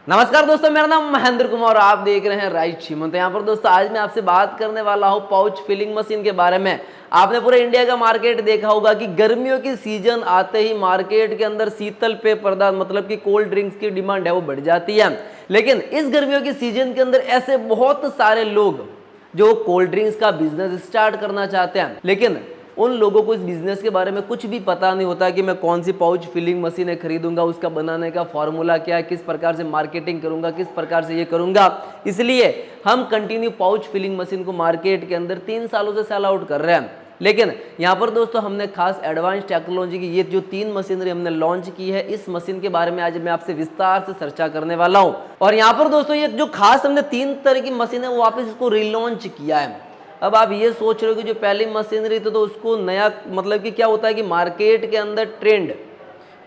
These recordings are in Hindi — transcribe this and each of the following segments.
नमस्कार दोस्तों, मेरा नाम महेंद्र कुमार और आप देख रहे हैं राइट श्रीमंत। यहाँ पर दोस्तों आज मैं आपसे बात करने वाला हूँ पाउच फिलिंग मशीन के बारे में। आपने पूरे इंडिया का मार्केट देखा होगा कि गर्मियों की सीजन आते ही मार्केट के अंदर शीतल पेय पदार्थ मतलब कि कोल्ड ड्रिंक्स की डिमांड है वो बढ़ जाती है। लेकिन इस गर्मियों की सीजन के अंदर ऐसे बहुत सारे लोग जो कोल्ड ड्रिंक्स का बिजनेस स्टार्ट करना चाहते हैं, लेकिन उन लोगों को इस बिजनेस के बारे में कुछ भी पता नहीं होता कि मैं कौन सी पाउच फिलिंग मशीनें खरीदूंगा, उसका बनाने का फॉर्मूला क्या है, किस प्रकार से मार्केटिंग करूंगा, किस प्रकार से ये करूंगा। इसलिए हम कंटिन्यू पाउच फिलिंग मशीन को मार्केट के अंदर 3 सालों से सेल आउट कर रहे हैं। लेकिन यहाँ पर दोस्तों हमने खास एडवांस टेक्नोलॉजी की ये जो 3 मशीनरी हमने लॉन्च की है, इस मशीन के बारे में आज मैं आपसे विस्तार से चर्चा करने वाला हूँ। और यहाँ पर दोस्तों ये जो खास हमने 3 तरह की मशीन है वो वापस इसको रिलॉन्च किया है। अब आप ये सोच रहे हो कि जो पहली मशीनरी तो उसको नया मतलब कि क्या होता है कि मार्केट के अंदर ट्रेंड,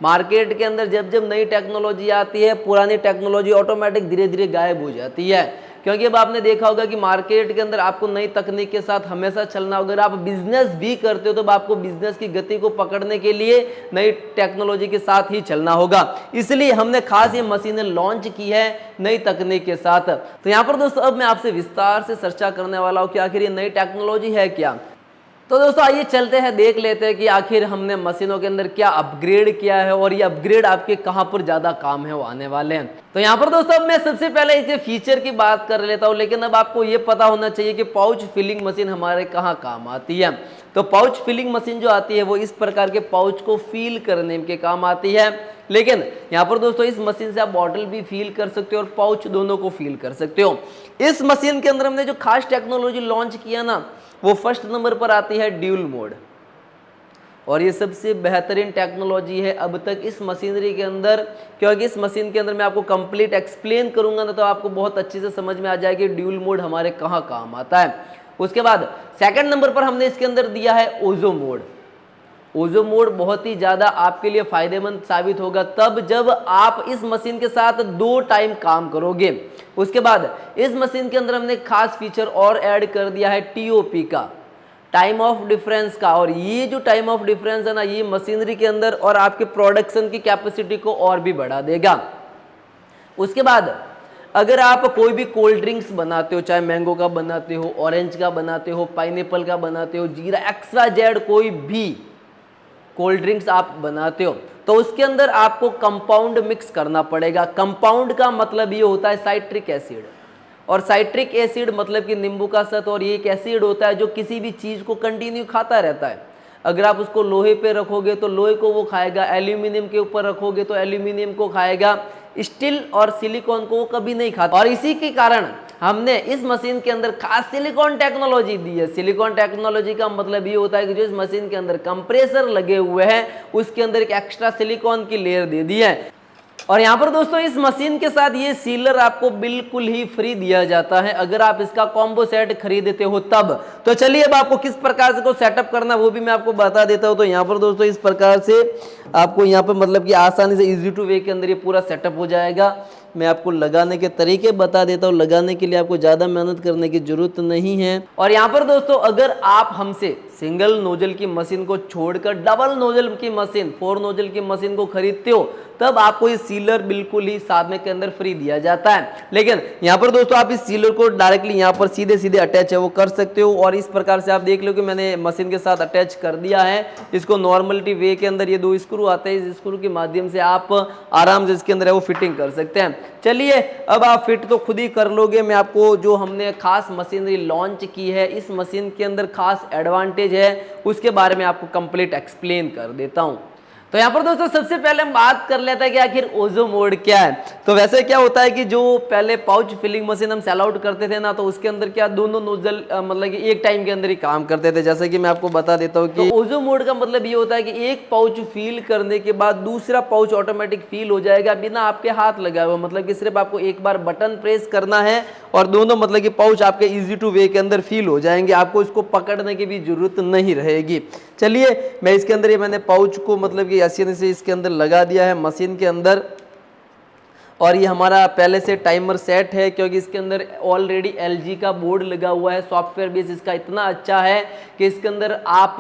मार्केट के अंदर जब जब नई टेक्नोलॉजी आती है पुरानी टेक्नोलॉजी ऑटोमेटिक धीरे धीरे गायब हो जाती है। क्योंकि अब आपने देखा होगा कि मार्केट के अंदर आपको नई तकनीक के साथ हमेशा चलना होगा। अगर आप बिजनेस भी करते हो तो आपको बिजनेस की गति को पकड़ने के लिए नई टेक्नोलॉजी के साथ ही चलना होगा। इसलिए हमने खास ये मशीनें लॉन्च की है नई तकनीक के साथ। तो यहाँ पर दोस्तों अब मैं आपसे विस्तार से चर्चा करने वाला हूँ कि आखिर ये नई टेक्नोलॉजी है क्या। तो दोस्तों आइए चलते हैं, देख लेते हैं कि आखिर हमने मशीनों के अंदर क्या अपग्रेड किया है और ये अपग्रेड आपके कहां पर ज्यादा काम है वो आने वाले हैं। तो यहाँ पर दोस्तों अब मैं सबसे पहले इसे फीचर की बात कर लेता हूँ, लेकिन अब आपको ये पता होना चाहिए कि पाउच फिलिंग मशीन हमारे कहाँ काम आती है। तो पाउच फिलिंग मशीन जो आती है वो इस प्रकार के पाउच को फील करने के काम आती है। लेकिन यहाँ पर दोस्तों इस मशीन से आप बॉटल भी फील कर सकते हो और पाउच दोनों को फील कर सकते हो। इस मशीन के अंदर हमने जो खास टेक्नोलॉजी लॉन्च किया ना, वो फर्स्ट नंबर पर आती है ड्यूल मोड। और ये सबसे बेहतरीन टेक्नोलॉजी है अब तक इस मशीनरी के अंदर, क्योंकि इस मशीन के अंदर मैं आपको कंप्लीट एक्सप्लेन करूंगा ना तो आपको बहुत अच्छे से समझ में आ जाएगी ड्यूल मोड हमारे कहाँ काम आता है। उसके बाद सेकंड नंबर पर हमने इसके अंदर दिया है ओजो मोड। ओजो मोड बहुत ही ज़्यादा आपके लिए फायदेमंद साबित होगा तब जब आप इस मशीन के साथ 2 टाइम काम करोगे। उसके बाद इस मशीन के अंदर हमने खास फीचर और ऐड कर दिया है टीओपी का, टाइम ऑफ डिफरेंस का। और ये जो टाइम ऑफ डिफरेंस है ना, ये मशीनरी के अंदर और आपके प्रोडक्शन की कैपेसिटी को और भी बढ़ा देगा। उसके बाद अगर आप कोई भी कोल्ड ड्रिंक्स बनाते हो, चाहे मैंगो का बनाते हो, ऑरेंज का बनाते हो, पाइनएप्पल का बनाते हो, जीरा एक्स्ट्रा जेड कोई भी कोल्ड ड्रिंक्स आप बनाते हो, तो उसके अंदर आपको कंपाउंड मिक्स करना पड़ेगा। कंपाउंड का मतलब ये होता है साइट्रिक एसिड, और साइट्रिक एसिड मतलब कि नींबू का सत। और ये एक एसिड होता है जो किसी भी चीज़ को कंटिन्यू खाता रहता है। अगर आप उसको लोहे पे रखोगे तो लोहे को वो खाएगा, एल्यूमिनियम के ऊपर रखोगे तो एल्यूमिनियम को खाएगा, स्टील और सिलिकॉन को वो कभी नहीं खाता। और इसी के कारण हमने इस मशीन के अंदर खास सिलिकॉन टेक्नोलॉजी दी है। सिलिकॉन टेक्नोलॉजी का मतलब ये होता है कि जो इस मशीन के अंदर कंप्रेसर लगे हुए हैं उसके अंदर एक एक्स्ट्रा सिलिकॉन की लेयर दे दी है। और यहाँ पर दोस्तों इस मशीन के साथ ये सीलर आपको बिल्कुल ही फ्री दिया जाता है अगर आप इसका कॉम्बो सेट खरीदते हो तब। तो चलिए अब आपको किस प्रकार से को सेटअप करना वो भी मैं आपको बता देता हूँ। तो यहाँ पर दोस्तों इस प्रकार से आपको यहाँ पर मतलब कि आसानी से इजी टू वे के अंदर ये पूरा सेटअप हो जाएगा। मैं आपको लगाने के तरीके बता देता हूँ, लगाने के लिए आपको ज़्यादा मेहनत करने की जरूरत नहीं है। और यहाँ पर दोस्तों अगर आप हमसे सिंगल नोजल की मशीन को छोड़कर डबल नोजल की मशीन 4 नोजल की मशीन को खरीदते हो तब आपको ये सीलर बिल्कुल ही साथ के अंदर फ्री दिया जाता है। लेकिन यहाँ पर दोस्तों आप इस सीलर को डायरेक्टली यहाँ पर सीधे सीधे अटैच है वो कर सकते हो। और इस प्रकार से आप देख लो कि मैंने मशीन के साथ अटैच कर दिया है इसको नॉर्मलिटी वे के अंदर। ये 2 स्क्रू आते हैं, इस स्क्रू के माध्यम से आप आराम से इसके अंदर है वो फिटिंग कर सकते हैं। चलिए अब आप फिट तो खुद ही कर लोगे। मैं आपको जो हमने खास मशीनरी लॉन्च की है इस मशीन के अंदर खास एडवांटेज है उसके बारे में आपको कंप्लीट एक्सप्लेन कर देता हूं। तो यहाँ पर दोस्तों सबसे पहले हम बात कर लेते हैं कि आखिर ओजो मोड क्या है। तो वैसे क्या होता है कि जो पहले पाउच फिलिंग मशीन हम सेल आउट करते थे ना, तो उसके अंदर क्या दोनों नोजल मतलब कि एक टाइम के अंदर ही काम करते थे। जैसे कि मैं आपको बता देता हूँ कि ओजो मोड का मतलब ये होता है कि एक पाउच फील करने के बाद दूसरा पाउच ऑटोमेटिक फील हो जाएगा बिना आपके हाथ लगाए हुए। मतलब कि सिर्फ आपको एक बार बटन प्रेस करना है और दोनों मतलब कि पाउच आपके इजी टू वे के अंदर फील हो जाएंगे, आपको इसको पकड़ने की भी जरूरत नहीं रहेगी। चलिए मैं इसके अंदर ये मैंने पाउच को मतलब कि आसानी से इसके अंदर लगा दिया है मशीन के अंदर। और ये हमारा पहले से टाइमर सेट है क्योंकि इसके अंदर ऑलरेडी LG का बोर्ड लगा हुआ है। सॉफ्टवेयर बेस इसका इतना अच्छा है कि इसके अंदर आप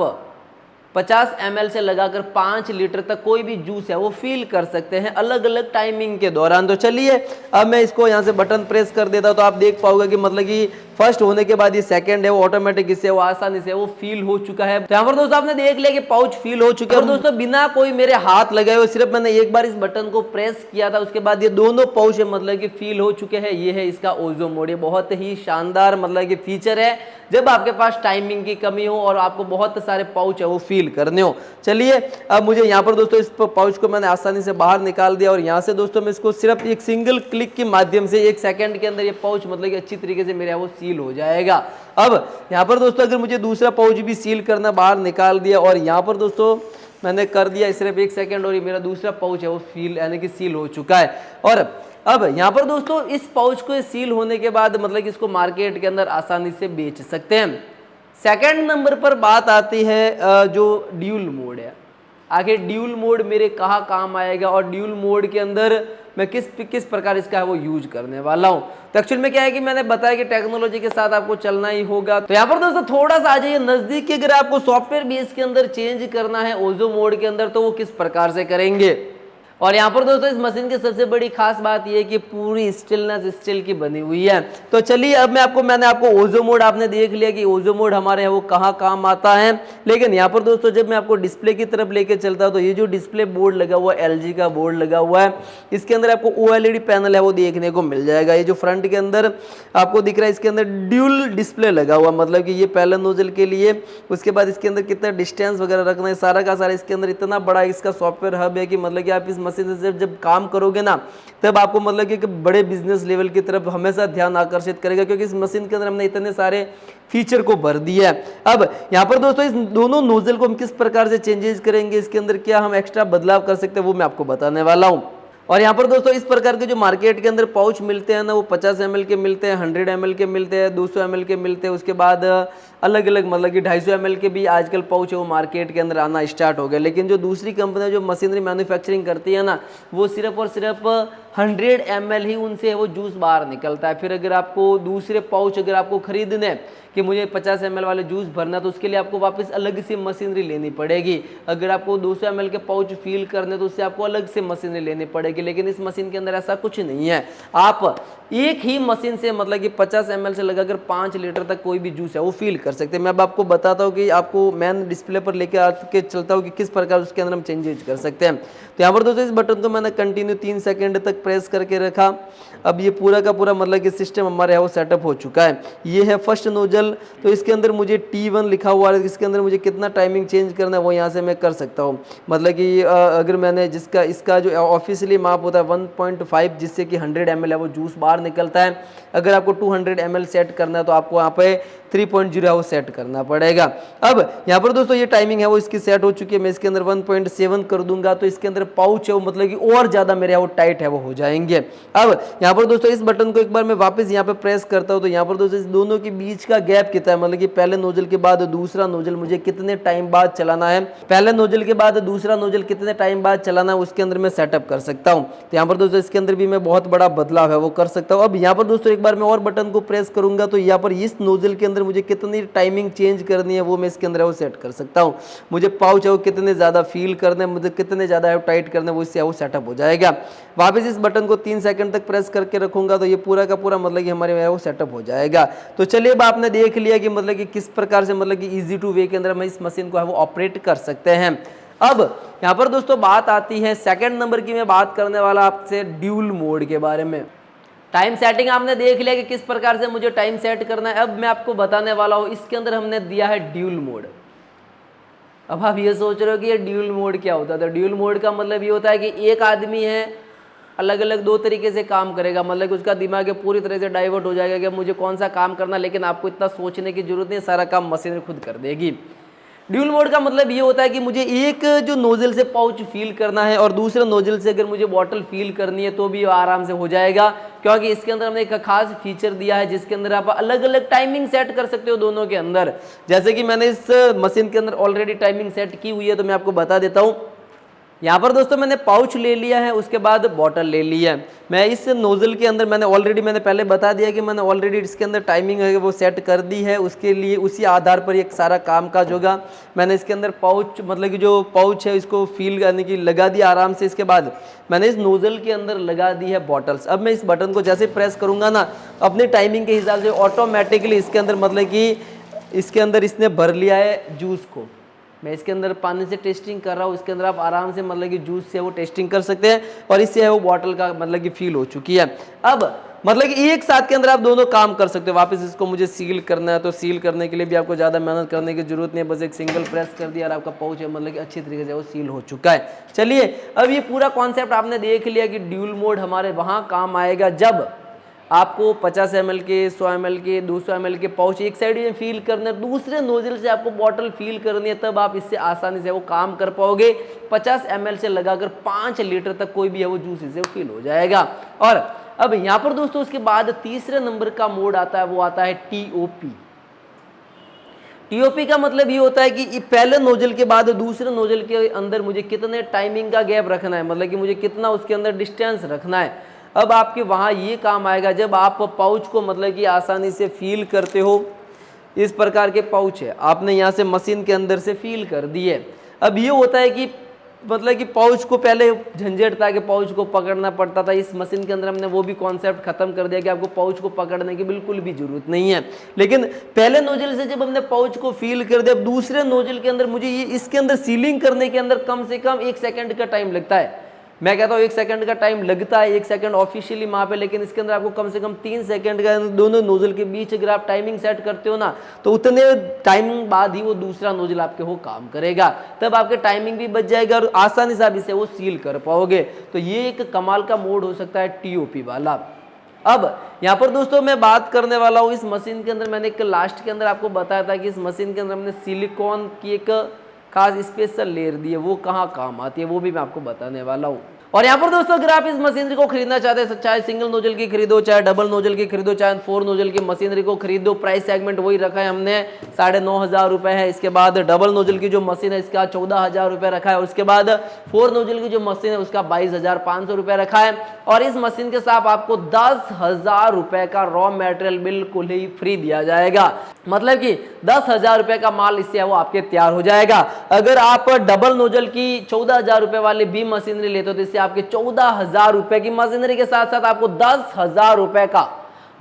50 ml से लगाकर 5 लीटर तक कोई भी जूस है वो फील कर सकते हैं अलग अलग टाइमिंग के दौरान। तो चलिए अब मैं इसको यहाँ से बटन प्रेस कर देता हूँ तो आप देख पाओगे कि मतलब कि फर्स्ट होने के बाद ये सेकंड है वो ऑटोमेटिक इससे वो आसानी से वो फील हो चुका है। तो यहाँ पर दोस्तों आपने देख लिया कि पाउच फील हो चुका है और दोस्तों बिना कोई मेरे हाथ लगाए हुए सिर्फ मैंने एक बार इस बटन को प्रेस किया था, उसके बाद ये दोनों पाउच मतलब कि फील हो चुके हैं। ये है इसका ओजो मोड, ये बहुत ही शानदार मतलब कि फीचर है जब आपके पास टाइमिंग की कमी हो और आपको बहुत सारे पाउच है वो फील करने हो। चलिए अब मुझे यहाँ पर दोस्तों इस पाउच को मैंने आसानी से बाहर निकाल दिया और यहाँ से दोस्तों मैं इसको सिर्फ एक सिंगल क्लिक के माध्यम से 1 सेकंड के अंदर ये पाउच मतलब कि अच्छी तरीके से मेरे वो सील हो जाएगा। अब यहाँ पर दोस्तों अगर मुझे दूसरा पाउच भी सील करना, बाहर निकाल दिया और यहाँ पर दोस्तों मैंने कर दिया सिर्फ 1 सेकंड और ये मेरा दूसरा पाउच है वो फील यानी कि सील हो चुका है। और अब यहाँ पर दोस्तों इस पाउच को सील होने के बाद मतलब कि इसको मार्केट के अंदर आसानी से बेच सकते हैं। सेकंड नंबर पर बात आती है जो ड्यूल मोड है। आखिर ड्यूल मोड मेरे कहाँ काम आएगा और ड्यूल मोड के अंदर मैं किस प्रकार इसका है वो यूज करने वाला हूँ। तो एक्चुअल में क्या है कि मैंने बताया कि टेक्नोलॉजी के साथ आपको चलना ही होगा। तो यहाँ पर दोस्तों थोड़ा सा आ जाइए नजदीक कि अगर आपको सॉफ्टवेयर भी इसके अंदर चेंज करना है ओजो मोड के अंदर तो वो किस प्रकार से करेंगे। और यहाँ पर दोस्तों इस मशीन की सबसे बड़ी खास बात यह है कि पूरी स्टील की बनी हुई है। तो चलिए अब मैंने आपको ओजो मोड आपने देख लिया कि ओजो मोड हमारे यहाँ वो कहाँ काम आता है। लेकिन यहाँ पर दोस्तों जब मैं आपको डिस्प्ले की तरफ लेके चलता हूँ तो ये जो डिस्प्ले बोर्ड लगा हुआ है LG का बोर्ड लगा हुआ है, इसके अंदर आपको OLED पैनल है वो देखने को मिल जाएगा। ये जो फ्रंट के अंदर आपको दिख रहा है इसके अंदर ड्यूल डिस्प्ले लगा हुआ, मतलब कि ये पहले नोजल के लिए, उसके बाद इसके अंदर कितना डिस्टेंस वगैरह रखना है सारा का सारा इसके अंदर इतना बड़ा इसका सॉफ्टवेयर हब है कि मतलब कि आप इस मशीन से जब काम करोगे ना तब आपको मतलब कि बड़े बिजनेस लेवल की तरफ हमेशा ध्यान आकर्षित करेगा, क्योंकि इस मशीन के अंदर हमने इतने सारे फीचर को भर दिया है। अब यहाँ पर दोस्तों इस दोनों नोजल को हम किस प्रकार से चेंजेस करेंगे, इसके अंदर क्या हम एक्स्ट्रा बदलाव कर सकते हैं वो मैं आपको बताने वाला हूँ। और यहाँ पर दोस्तों इस प्रकार के जो मार्केट के अंदर पाउच मिलते हैं ना वो 50 ml के मिलते हैं, 100 ml के मिलते हैं, 200 ml के मिलते हैं, उसके बाद अलग अलग मतलब कि 250 ml के भी आजकल पाउच है वो मार्केट के अंदर आना स्टार्ट हो गया। लेकिन जो दूसरी कंपनी जो मशीनरी मैन्युफैक्चरिंग करती है ना वो सिर्फ और सिर्फ 100 ml ही उनसे वो जूस बाहर निकलता है। फिर अगर आपको दूसरे पाउच अगर आपको खरीदने कि मुझे 50 ml वाले जूस भरना तो उसके लिए आपको वापस अलग से मशीनरी लेनी पड़ेगी। अगर आपको 200 ml के पाउच फील करने तो उससे आपको अलग से मशीनरी लेनी पड़ेगी। लेकिन इस मशीन के अंदर ऐसा कुछ नहीं है, आप एक ही मशीन से मतलब कि 50 ml से लगाकर 5 लीटर तक कोई भी जूस है वो फील कर सकते हैं। मैं अब आपको बताता हूँ कि आपको मैन डिस्प्ले पर लेके आके चलता हूँ कि किस प्रकार उसके अंदर हम चेंजेस कर सकते हैं। तो यहाँ पर दोस्तों इस बटन को मैंने कंटिन्यू 3 सेकंड तक प्रेस करके रखा। अब ये पूरा का पूरा मतलब कि सिस्टम हमारे यहाँ वो सेटअप हो चुका है। ये है फर्स्ट नोजल, तो इसके अंदर मुझे T1 लिखा हुआ है, इसके अंदर मुझे कितना टाइमिंग चेंज करना है वो यहाँ से मैं कर सकता हूँ। मतलब कि अगर मैंने इसका जो ऑफिशियली माप होता है 1.5 जिससे कि 100 ml है वो जूस बाहर निकलता है। अगर आपको 200 ml सेट करना है तो आपको यहाँ पे 3.0 है वो सेट करना पड़ेगा। अब यहाँ पर दोस्तों ये टाइमिंग है वो इसकी सेट हो चुकी है। मैं इसके अंदर 1.7 कर दूंगा तो इसके अंदर पाउच है वो मतलब कि और ज़्यादा मेरे वो टाइट है वो हो जाएंगे। अब यहाँ पर दोस्तों इस बटन को एक बार मैं वापस यहाँ पे प्रेस करता हूँ तो यहाँ पर दोस्तों इस दोनों के बीच का गैप कितना है, मतलब कि पहले नोजल के बाद दूसरा नोजल मुझे कितने टाइम बाद चलाना है, पहले नोजल के बाद दूसरा नोजल कितने टाइम बाद चलाना है उसके अंदर मैं सेटअप कर सकता हूँ। तो यहाँ पर दोस्तों इसके अंदर भी मैं बहुत बड़ा बदलाव है वो कर सकता हूँ। अब यहाँ पर दोस्तों एक बार मैं और बटन को प्रेस करूंगा तो यहाँ पर इस नोजल के अंदर मुझे कितनी टाइमिंग चेंज करनी है वो मैं इसके अंदर वो सेट कर सकता हूँ। मुझे पाउच है वो कितने ज़्यादा फील करने, मुझे कितने ज़्यादा है टाइट करने वो इससे वो सेटअप हो जाएगा। वापस इस बटन को 3 सेकंड तक प्रेस करके रखूंगा तो ये पूरा का पूरा मतलब कि हमारे यहाँ वो सेटअप हो जाएगा। तो चलिए अब आपने देख लिया कि मतलब कि किस प्रकार से मतलब कि ईजी टू वे के अंदर हम इस मशीन को है वो ऑपरेट कर सकते हैं। अब यहाँ पर दोस्तों बात आती है सेकंड नंबर की, मैं बात करने वाला आपसे ड्यूल मोड के बारे में। टाइम सेटिंग आपने देख लिया कि किस प्रकार से मुझे टाइम सेट करना है। अब मैं आपको बताने वाला हूँ इसके अंदर हमने दिया है ड्यूल मोड। अब आप ये सोच रहे हो कि ये ड्यूल मोड क्या होता है। तो ड्यूल मोड का मतलब ये होता है कि एक आदमी है अलग अलग 2 तरीके से काम करेगा, मतलब कि उसका दिमाग पूरी तरह से डाइवर्ट हो जाएगा कि मुझे कौन सा काम करना, लेकिन आपको इतना सोचने की जरूरत नहीं, सारा काम मशीन खुद कर देगी। ड्यूल मोड का मतलब ये होता है कि मुझे एक जो नोजल से पाउच फील करना है और दूसरे नोजल से अगर मुझे बॉटल फील करनी है तो भी आराम से हो जाएगा, क्योंकि इसके अंदर हमने एक खास फीचर दिया है जिसके अंदर आप अलग अलग टाइमिंग सेट कर सकते हो दोनों के अंदर। जैसे कि मैंने इस मशीन के अंदर ऑलरेडी टाइमिंग सेट की हुई है तो मैं आपको बता देता हूँ। यहाँ पर दोस्तों मैंने पाउच ले लिया है, उसके बाद बॉटल ले लिया है। मैं इस नोजल के अंदर मैंने पहले बता दिया कि मैंने ऑलरेडी इसके अंदर टाइमिंग है वो सेट कर दी है। उसके लिए उसी आधार पर एक सारा काम काज होगा। मैंने इसके अंदर पाउच मतलब कि जो पाउच है इसको फील करने की लगा दिया आराम से। इसके बाद मैंने इस नोजल के अंदर लगा दी है बॉटल्स। अब मैं इस बटन को जैसे प्रेस करूँगा ना, अपनी टाइमिंग के हिसाब से ऑटोमेटिकली इसके अंदर मतलब कि इसके अंदर इसने भर लिया है जूस को। मैं इसके अंदर पानी से टेस्टिंग कर रहा हूँ, इसके अंदर आप आराम से मतलब कि जूस से वो टेस्टिंग कर सकते हैं और इससे है वो बॉटल का मतलब कि फील हो चुकी है। अब मतलब कि एक साथ के अंदर आप दोनों काम कर सकते हो। वापस इसको मुझे सील करना है तो सील करने के लिए भी आपको ज़्यादा मेहनत करने की जरूरत नहीं है, बस एक सिंगल प्रेस कर दिया और आपका पाउच है मतलब कि अच्छी तरीके से वो सील हो चुका है। चलिए अब ये पूरा कॉन्सेप्ट आपने देख लिया कि ड्यूल मोड हमारे वहाँ काम आएगा जब आपको 50 ml के 100 ml के 200 ml के पाउच एक साइड में फील करना है, दूसरे नोजल से आपको बॉटल फील करनी है, तब आप इससे आसानी से वो काम कर पाओगे। 50 ml से लगाकर 5 लीटर तक कोई भी है वो जूस इससे फील हो जाएगा। और अब यहाँ पर दोस्तों उसके बाद तीसरे नंबर का मोड आता है, वो आता है TOP। TOP का मतलब ये होता है कि पहले नोजल के बाद दूसरे नोजल के अंदर मुझे कितने टाइमिंग का गैप रखना है, मतलब कि मुझे कितना उसके अंदर डिस्टेंस रखना है। अब आपके वहाँ ये काम आएगा जब आप पाउच को मतलब कि आसानी से फील करते हो। इस प्रकार के पाउच है, आपने यहाँ से मशीन के अंदर से फील कर दिए। अब ये होता है कि मतलब कि पाउच को पहले झंझट था कि पाउच को पकड़ना पड़ता था, इस मशीन के अंदर हमने वो भी कॉन्सेप्ट खत्म कर दिया कि आपको पाउच को पकड़ने की बिल्कुल भी जरूरत नहीं है। लेकिन पहले नोजल से जब हमने पाउच को फील कर दिया, अब दूसरे नोजल के अंदर मुझे ये इसके अंदर सीलिंग करने के अंदर कम से कम 1 सेकंड का टाइम लगता है। मैं कहता हूँ 1 सेकंड का टाइम लगता है, 1 सेकंड ऑफिशियली वहाँ पे, लेकिन इसके अंदर आपको कम से कम 3 सेकंड का दोनों नोजल के बीच अगर आप टाइमिंग सेट करते हो ना, तो उतने टाइमिंग बाद ही वो दूसरा नोजल आपके वो काम करेगा, तब आपके टाइमिंग भी बच जाएगा और आसानी से आप इसे वो सील कर पाओगे। तो ये एक कमाल का मोड हो सकता है TOP वाला। अब यहाँ पर दोस्तों मैं बात करने वाला हूँ इस मशीन के अंदर, मैंने एक लास्ट के अंदर आपको बताया था कि इस मशीन के अंदर हमने सिलिकॉन की एक खास स्पेशल लेयर दी है, वो कहाँ काम आती है वो भी मैं आपको बताने वाला हूँ। और यहाँ पर दोस्तों अगर आप इस मशीनरी को खरीदना चाहते हैं, चाहे सिंगल नोजल की खरीदो, चाहे डबल नोजल की खरीदो, चाहे 4 नोजल की मशीनरी को खरीदो, प्राइस सेगमेंट वही रखा है हमने 9,500 रुपए है। इसके बाद डबल नोजल की जो मशीन है इसका 14,000 रुपए रखा है और उसके बाद 4 नोजल की जो मशीन है उसका 22,500 रुपए रखा है। और इस मशीन के साथ आपको 10,000 रुपए का रॉ मटेरियल बिल्कुल ही फ्री दिया जाएगा, मतलब कि 10,000 रुपए का माल इससे वो आपके तैयार हो जाएगा। अगर आप डबल नोजल की 14,000 रुपए वाली भी मशीनरी लेते हो तो इससे आपके 14,000 रुपए की मशीनरी के साथ साथ आपको 10,000 रुपए का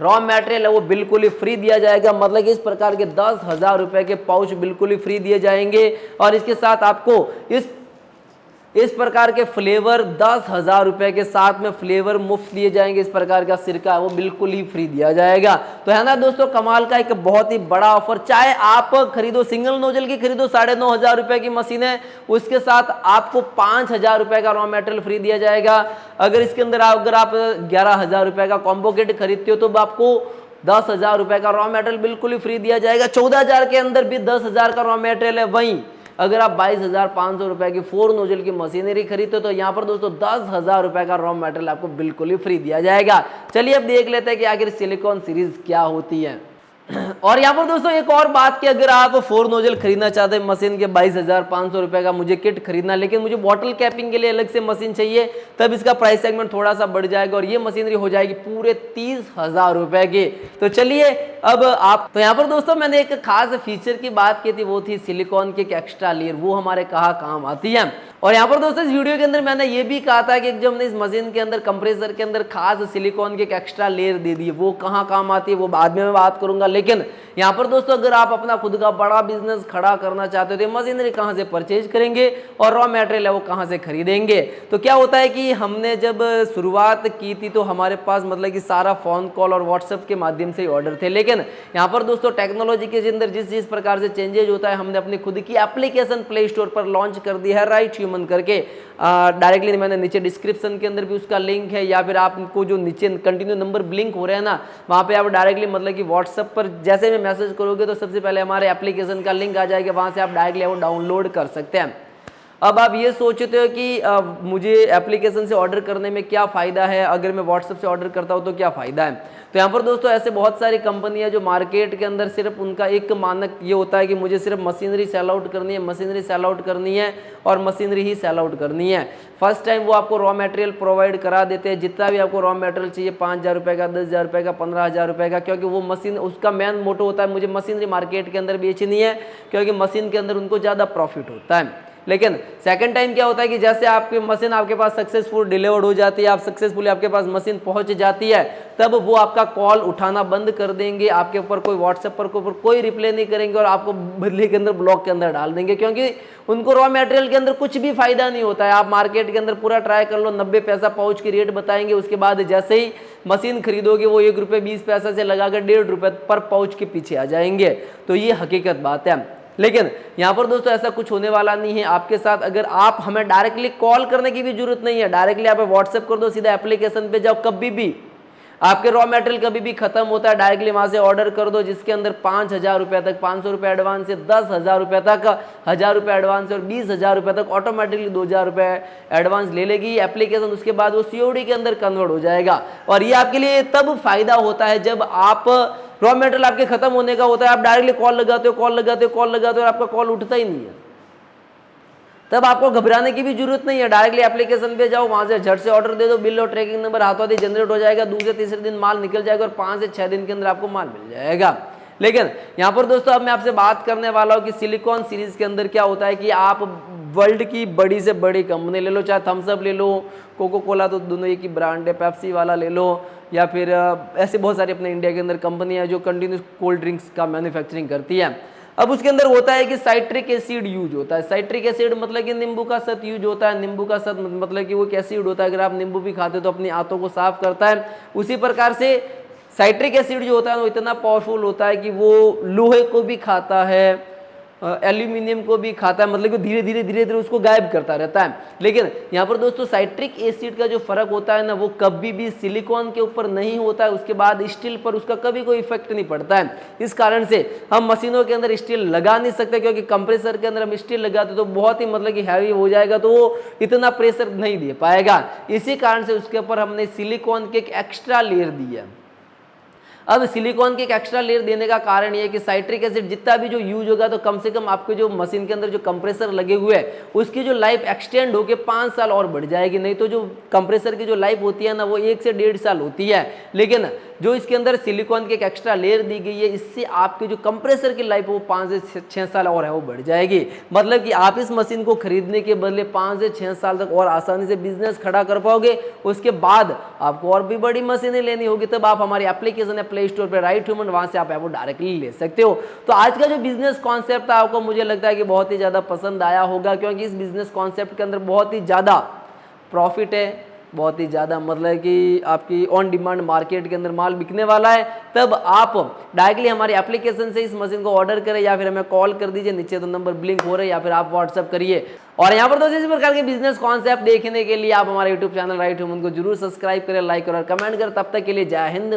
रॉ मटेरियल है वो बिल्कुल ही फ्री दिया जाएगा, मतलब कि इस प्रकार के 10,000 रुपए के पाउच बिल्कुल ही फ्री दिए जाएंगे। और इसके साथ आपको इस प्रकार के फ्लेवर 10,000 रुपए के साथ में फ्लेवर मुफ्त दिए जाएंगे। इस प्रकार का सिरका वो बिल्कुल ही फ्री दिया जाएगा। तो है ना दोस्तों, कमाल का एक बहुत ही बड़ा ऑफर। चाहे आप खरीदो सिंगल नोजल की खरीदो 9,500 रुपए की मशीन है, उसके साथ आपको 5,000 रुपए का रॉ मटेरियल फ्री दिया जाएगा। अगर इसके अंदर अगर आप 11,000 रुपए का कॉम्बो किट खरीदते हो तो आपको 10,000 रुपए का रॉ मटेरियल बिल्कुल ही फ्री दिया जाएगा। 14,000 के अंदर भी 10,000 का रॉ मटेरियल है। वहीं अगर आप 22,500 रुपए की 4 नोजल की मशीनरी खरीदते हो तो यहाँ पर दोस्तों 10,000 रुपए का रॉ मटेरियल आपको बिल्कुल ही फ्री दिया जाएगा। चलिए अब देख लेते हैं कि आखिर सिलिकॉन सीरीज क्या होती है। और यहाँ पर दोस्तों एक और बात कि अगर आप 4 नोजल खरीदना चाहते हैं मशीन के 22,500 रुपए का मुझे किट खरीदना, लेकिन मुझे बॉटल कैपिंग के लिए अलग से मशीन चाहिए, तब इसका प्राइस सेगमेंट थोड़ा सा बढ़ जाएगा और ये मशीनरी हो जाएगी पूरे 30,000 रुपए की। तो चलिए अब आप, तो यहाँ पर दोस्तों मैंने एक खास फीचर की बात की थी, वो थी सिलिकॉन की एक एक्स्ट्रा लेयर, वो हमारे कहाँ काम आती है। और यहाँ पर दोस्तों इस वीडियो के अंदर मैंने ये भी कहा था कि जब हमने इस मशीन के अंदर कंप्रेसर के अंदर खास सिलिकॉन की एक एक्स्ट्रा लेयर दे दी है, वो कहाँ काम आती है वो बाद में मैं बात करूंगा। लेकिन यहाँ पर दोस्तों अगर आप अपना खुद का बड़ा बिजनेस खड़ा करना चाहते हो तो मशीनरी कहाँ से परचेज करेंगे और रॉ मटेरियल है वो कहाँ से खरीदेंगे। तो क्या होता है कि हमने जब शुरुआत की थी तो हमारे पास मतलब कि सारा फोन कॉल और व्हाट्सएप के माध्यम से ऑर्डर थे, लेकिन यहाँ पर दोस्तों टेक्नोलॉजी के अंदर जिस प्रकार से चेंजेज होता है, हमने अपनी खुद की एप्लीकेशन प्ले स्टोर पर लॉन्च कर दी है राइट ह्यूमन करके। डायरेक्टली मैंने नीचे डिस्क्रिप्शन के अंदर भी उसका लिंक है, या फिर आपको जो नीचे कंटिन्यू नंबर ब्लिंक हो रहे हैं ना, वहाँ पे आप डायरेक्टली मतलब कि व्हाट्सएप पर जैसे में मैसेज करोगे तो सबसे पहले हमारे एप्लीकेशन का लिंक आ जाएगा, वहाँ से आप डायरेक्टली वो डाउनलोड कर सकते हैं। अब आप ये सोचते हो कि मुझे एप्लीकेशन से ऑर्डर करने में क्या फ़ायदा है, अगर मैं व्हाट्सएप से ऑर्डर करता हूँ तो क्या फ़ायदा है। तो यहाँ पर दोस्तों ऐसे बहुत सारी कंपनियाँ जो मार्केट के अंदर सिर्फ उनका एक मानक ये होता है कि मुझे सिर्फ मशीनरी सेल आउट करनी है, मशीनरी सेल आउट करनी है और मशीनरी ही सेल आउट करनी है। फर्स्ट टाइम वो आपको रॉ मटेरियल प्रोवाइड करा देते हैं, जितना भी आपको रॉ मटेरियल चाहिए 5,000 रुपये का, 10,000 रुपये का, 15,000 रुपये का, क्योंकि वो मशीन उसका मेन मोटो होता है मुझे मशीनरी मार्केट के अंदर बेचनी है, क्योंकि मशीन के अंदर उनको ज़्यादा प्रॉफिट होता है। लेकिन सेकंड टाइम क्या होता है कि जैसे आपकी मशीन आपके पास सक्सेसफुल डिलीवर्ड हो जाती है, आप सक्सेसफुली आपके पास मशीन पहुंच जाती है, तब वो आपका कॉल उठाना बंद कर देंगे, आपके ऊपर कोई व्हाट्सएप पर कोई रिप्लाई नहीं करेंगे और आपको बदले के अंदर ब्लॉक के अंदर डाल देंगे, क्योंकि उनको रॉ मटेरियल के अंदर कुछ भी फायदा नहीं होता है। आप मार्केट के अंदर पूरा ट्राई कर लो, 90 पैसा पाउच की रेट बताएंगे, उसके बाद जैसे ही मशीन खरीदोगे वो 1 रुपये 20 पैसा से लगाकर 1.5 रुपये पर पाउच के पीछे आ जाएंगे। तो ये हकीकत बात है। लेकिन यहाँ पर दोस्तों ऐसा कुछ होने वाला नहीं है आपके साथ। अगर आप हमें डायरेक्टली कॉल करने की भी जरूरत नहीं है, डायरेक्टली आप व्हाट्सएप कर दो, सीधा एप्लीकेशन पे जाओ, कभी भी आपके रॉ मटेरियल कभी भी खत्म होता है डायरेक्टली वहां से ऑर्डर कर दो, जिसके अंदर 5,000 रुपये तक 500 रुपये एडवांस से 10,000 रुपये तक 1,000 रुपये एडवांस और 20,000 रुपये तक ऑटोमेटिकली 2,000 रुपये एडवांस ले लेगी एप्लीकेशन। उसके बाद वो COD के अंदर कन्वर्ट हो जाएगा। और ये आपके लिए तब फायदा होता है जब आप रॉ मटेरियल आपके खत्म होने का होता है, आप डायरेक्टली कॉल लगाते हो और आपका कॉल उठता ही नहीं है, तब आपको घबराने की भी जरूरत नहीं है। डायरेक्टली एप्लीकेशन पे जाओ, वहां से झट से ऑर्डर दे दो, बिल और ट्रैकिंग नंबर हाथों हाथ जनरेट हो जाएगा, दूसरे तीसरे दिन माल निकल जाएगा और 5 से 6 दिन के अंदर आपको माल मिल जाएगा। लेकिन यहाँ पर दोस्तों अब मैं आपसे बात करने वाला हूँ कि सिलिकॉन सीरीज के अंदर क्या होता है कि आप वर्ल्ड की बड़ी से बड़ी कंपनी ले लो, चाहे थम्स अप ले लो, कोको कोला तो दोनों एक ही ब्रांड है, पेप्सी वाला ले लो, या फिर ऐसे बहुत सारी अपने इंडिया के अंदर कंपनियां जो कंटिन्यूस कोल्ड ड्रिंक्स का मैन्युफैक्चरिंग करती है। अब उसके अंदर होता है कि साइट्रिक एसिड यूज होता है। साइट्रिक एसिड मतलब कि नींबू का सत यूज होता है। नींबू का सत मतलब कि वो एक एसिड होता है, अगर आप नींबू भी खाते हो तो अपनी आंतों को साफ करता है। उसी प्रकार से साइट्रिक एसिड जो होता है वो इतना पावरफुल होता है कि वो लोहे को भी खाता है, एल्यूमिनियम को भी खाता है, मतलब कि धीरे धीरे उसको गायब करता रहता है। लेकिन यहाँ पर दोस्तों साइट्रिक एसिड का जो फर्क होता है ना, वो कभी भी सिलिकॉन के ऊपर नहीं होता है, उसके बाद स्टील पर उसका कभी कोई इफेक्ट नहीं पड़ता है। इस कारण से हम मशीनों के अंदर स्टील लगा नहीं सकते, क्योंकि कंप्रेसर के अंदर हम स्टील लगाते तो बहुत ही मतलब कि हैवी हो जाएगा, तो वो इतना प्रेशर नहीं दे पाएगा। इसी कारण से उसके ऊपर हमने सिलिकॉन के एक एक्स्ट्रा लेयर दी है। अब सिलिकॉन के एक एक्स्ट्रा लेयर देने का कारण ये है कि साइट्रिक एसिड जितना भी जो यूज होगा तो कम से कम आपके जो मशीन के अंदर जो कंप्रेसर लगे हुए हैं उसकी जो लाइफ एक्सटेंड होकर 5 साल और बढ़ जाएगी। नहीं तो जो कंप्रेसर की जो लाइफ होती है ना वो 1 से 1.5 साल होती है। लेकिन जो इसके अंदर सिलिकॉन की एक एक्स्ट्रा लेयर दी गई है, इससे आपकी जो कंप्रेसर की लाइफ वो 5 से 6 साल और है वो बढ़ जाएगी। मतलब कि आप इस मशीन को खरीदने के बदले 5 से 6 साल तक और आसानी से बिजनेस खड़ा कर पाओगे। उसके बाद आपको और भी बड़ी मशीनें लेनी होगी, तब आप हमारी एप्लीकेशन है प्ले स्टोर पे राइट ह्यूमन, वहां से आप वो डायरेक्टली ले सकते हो। तो आज का जो बिजनेस कॉन्सेप्ट था आपको मुझे लगता है कि बहुत ही ज्यादा पसंद आया होगा, क्योंकि इस बिजनेस कॉन्सेप्ट के अंदर बहुत ही ज्यादा प्रॉफिट है, बहुत ही ज़्यादा मतलब कि आपकी ऑन डिमांड मार्केट के अंदर माल बिकने वाला है। तब आप डायरेक्टली हमारी एप्लीकेशन से इस मशीन को ऑर्डर करें या फिर हमें कॉल कर दीजिए, नीचे तो नंबर ब्लिंक हो रहे हैं, या फिर आप व्हाट्सअप करिए। और यहाँ पर दोस्तों इस प्रकार के बिजनेस कॉन्सेप्ट देखने के लिए आप हमारे यूट्यूब चैनल राइट ह्यूमन को जरूर सब्सक्राइब करें, लाइक करें और कमेंट करें। तब तक के लिए जय हिंद।